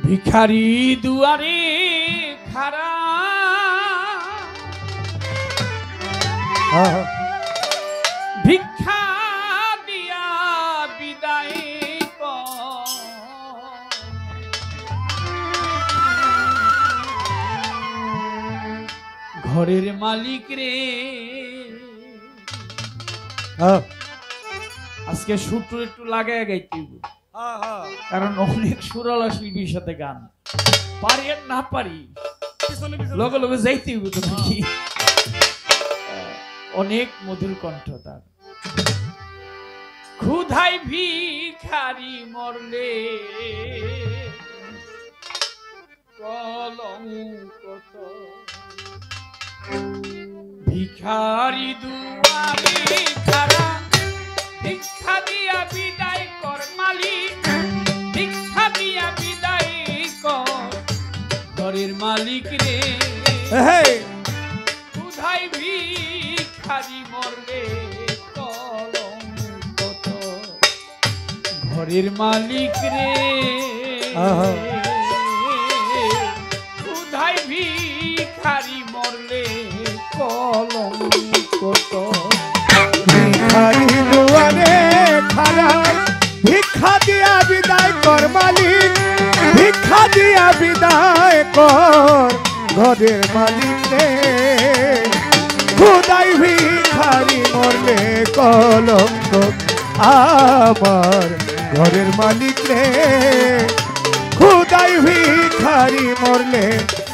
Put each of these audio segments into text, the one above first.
ভিখারি দুয়ারে খাড়া ভিক্ষা দিয়া বিদায় কর। ঘরের মালিক রে আজকে সুরটুর একটু লাগায় গাইতে কারণ অনেক সুরালা শিল্পীর সাথে গান পারি আর না পারি লগে লগে যাইতে হইব তো নাকি। অনেক মধুর কণ্ঠ তার। ক্ষুধায় ভিখারি মরলে কলঙ্ক ভিখারি দুয়ারে খাড়া ভিক্ষা দিয়া বিদায় কর মালিক ভিক্ষা দিয়া বিদায় কর। ঘরের মালিক রে ক্ষুধায় ভিখারি মরলে কলঙ্ক ঘরের মালিক রে ক্ষুধায় ভিখারি মরলে কলঙ্ক ভিখারি দুয়ারে খাড়া ভিক্ষা দিয়া বিদায় কর মালিক ভিক্ষা দিয়া বিদায় কর। ঘরের মালিক রে ক্ষুধায় ভিখারি মরলে কলঙ্ক আমার। ঘরের মালিক রে ক্ষুধায় ভিখারি মরলে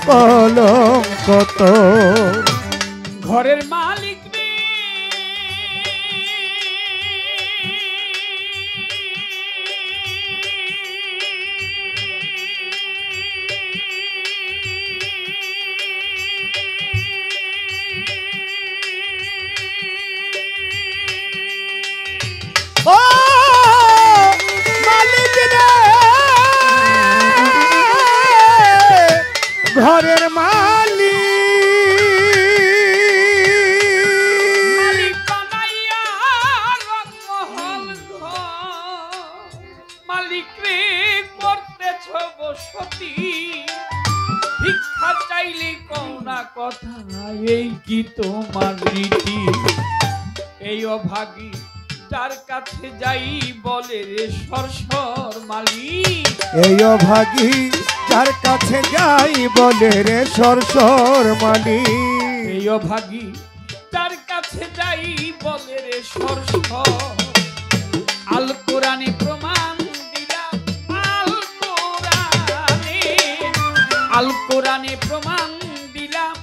কলঙ্ক তোর। ঘরের মালিক ঘরের মালিক বানাইয়া রংমহল মালিক রে করতেছ বসতি ভিক্ষা চাইলে কোনা কথা এই কি তোমার রীতি। এই অভাগী যার কাছে যাই বলে রে সরসর মালিক এই অভাগী যার কাছে যাই বলে রে সরসর মালিক এই অভাগী যার কাছে যাই বলে রে সরসর। আল কোরআনে প্রমাণ দিলাম আল কোরআনে প্রমাণ দিলাম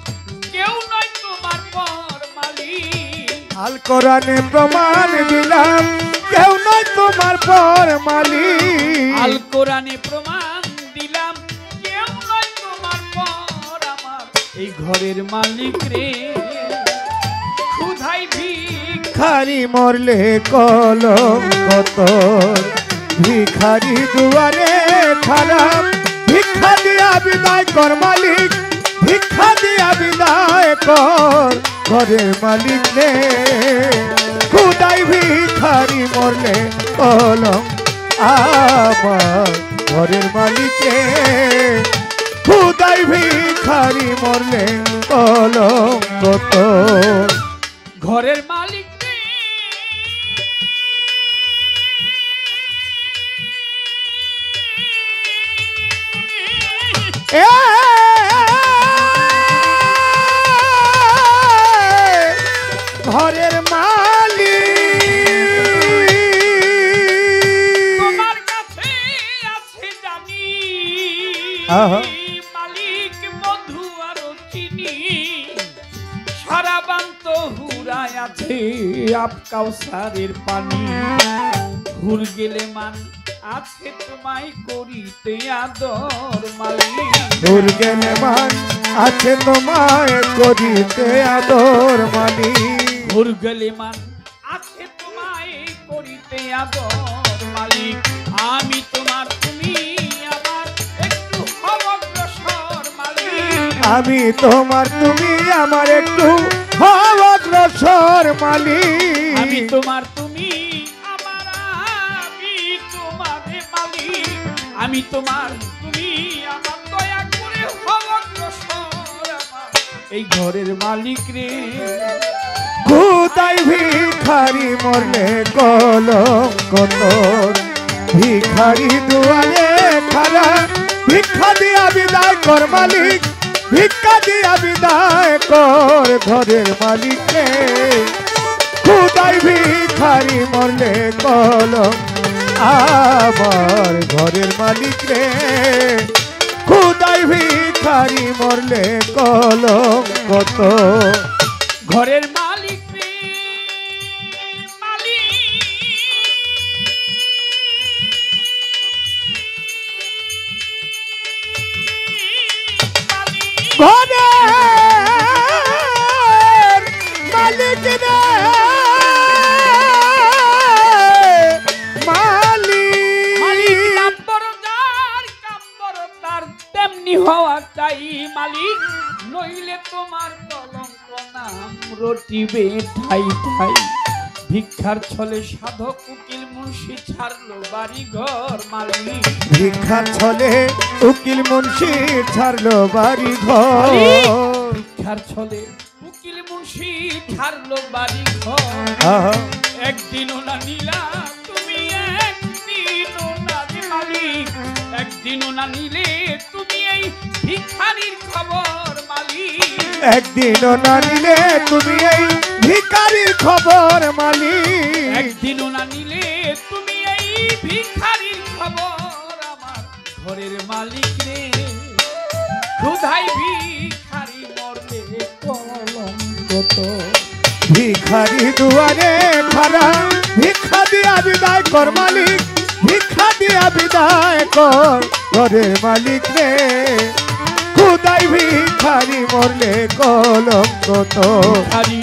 কেউ নয় তোমার পর মালিক। আল কোরআনে প্রমাণ দিলাম কেউ নয় তোমার পর মালিক। আল কোরআনে প্রমাণ দিলাম কেউ নয় তোমার পর আমার। এই ঘরের মালিক রে ক্ষুধায় ভিখারি মরলে কলঙ্ক তোর। ভিখারি দুয়ারে খাড়া ভিক্ষা দিয়া বিদায় কর মালিক ভিক্ষা দিয়া বিদায় কর। ঘরের মালিক রে ক্ষুধায় ভিখারি মরলে কলঙ্ক আমার। ঘরের মালিক রে ক্ষুধায় ভিখারি মরলে কলঙ্ক তোর। ঘরের মালিক ঘরের মালিক তোমার কাছে আছে জানি মালিক মধু আর চিনি সারা বান্ত হুরায় আছে আপ কাউসারের পানি। হুর গেলে মান আছে তোমায় করিতে আদর মালিক হুর গেলে মান আছে তোমায় করিতে আদর মালিক। হুর গেলে মান আছে তোমায় করিতে আদর মালিক। আমি তোমার তুমি আমার একটু হব অগ্রসর মালিক। আমি তোমার তুমি আমার একটু হব অগ্রসর মালিক। আমি তোমার তুমি আমি তোমার, তুমি আমার, দয়া করে হও অগ্রসর আমার এই ঘরের মালিক রে। খোদাই ভিখারি মরলে কলঙ্ক তোর, ভিখারি দুয়ারে খারা, ভিক্ষা দিয়া বিদায় কর মালিক, ভিক্ষা দিয়া বিদায় কর ঘরের মালিক রে। খোদাই ভিখারি মরলে কলঙ্ক আমার ঘরের মালিক রে। খোদাই ভিখারি মরলে কলঙ্ক তোর। ঘরের মালিক রে, মালিক ঘরের মালিক রে, মালিক কাম্বর তার তেমনি হওয়া চাই মালিক, নইলে তোমার কলঙ্ক নাম রটিবে ঠাই ঠাই। ভিক্ষার ছলে সাধক উকিল মুন্সি ছাড়লো বাড়ি ঘর মালিক, ভিক্ষার ছলে উকিল মুন্সি ছাড়লো বাড়ি ঘর। ভিক্ষার ছলে উকিল মুন্সি ছাড়লো বাড়ি ঘর। একদিনও না নিলা তুমি, একদিনও না মালিক, একদিনও না নিলে তুমি এই ভিখারির খবর মালিক, একদিনও না নিলে তুমি এই ভিখারির খবর মালিক, একদিনও না নিলে তুমি এই ভিখারির খবর আমার ঘরের মালিক রে। ক্ষুধায় ভিখারি মরলে কলঙ্ক তোর। ভিখারি দুয়ারে খারা, ভিক্ষা দিয়া বিদায় কর মালিক, ভিক্ষা দিয়া বিদায় কর ঘরের মালিক রে। খোদাই ভিখারি মরলে কলঙ্ক তোর। ভিখারি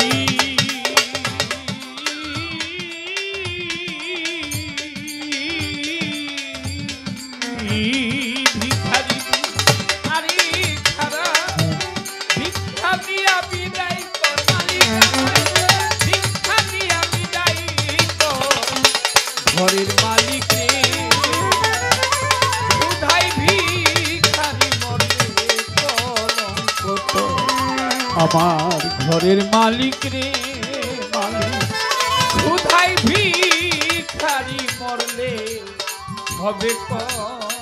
ভিখারি আরে খারা, ভিক্ষা দিয়া বিদায় কর মালিক, ভিক্ষা দিয়া বিদায় কর ঘরের মালিক রে। ক্ষুধায় ভিখারি মরলে কলঙ্ক তোর। আমার ঘরের মালিক রে মালিক, ক্ষুধায় ভিখারি মরলে হবে কলঙ্ক।